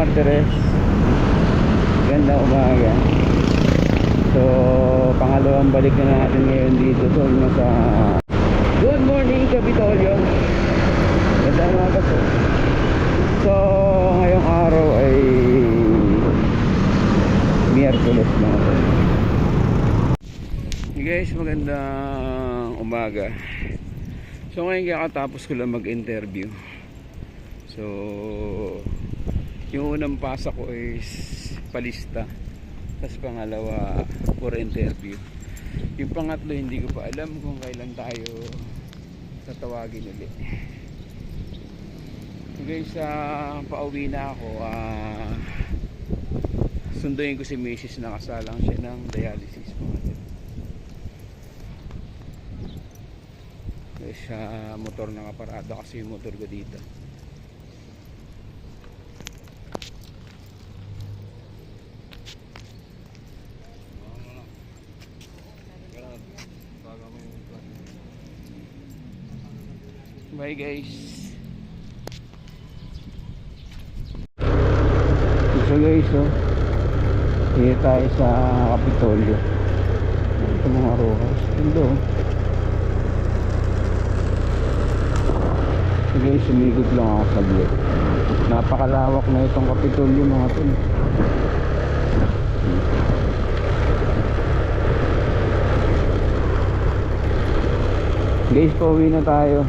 Martires. Ganda umaga. So pangalawang balik na natin ngayon dito. So nasa Good morning Kapitolyo. Ganda umaga po. So ngayong araw ay Miyerkules mga po. Hey guys, magandang umaga. So ngayon kakatapos ko lang mag-interview. So yung unang pasa ko is palista, tapos pangalawa for interview. Yung pangatlo hindi ko pa alam kung kailan tayo tatawagin ulit. So guys, pauwi na ako. Sunduin ko si Mrs. Nakasalang siya ng dialysis mga. Guys, motor nakaparada kasi yung motor ko dito. Bye guys. So guys, dito tayo sa Kapitolyo. Ito mga rojas. Ito. So guys, sumigod lang ako sa vlog. Napakalawak na itong Kapitolyo mga ito. Guys, pauwi na tayo.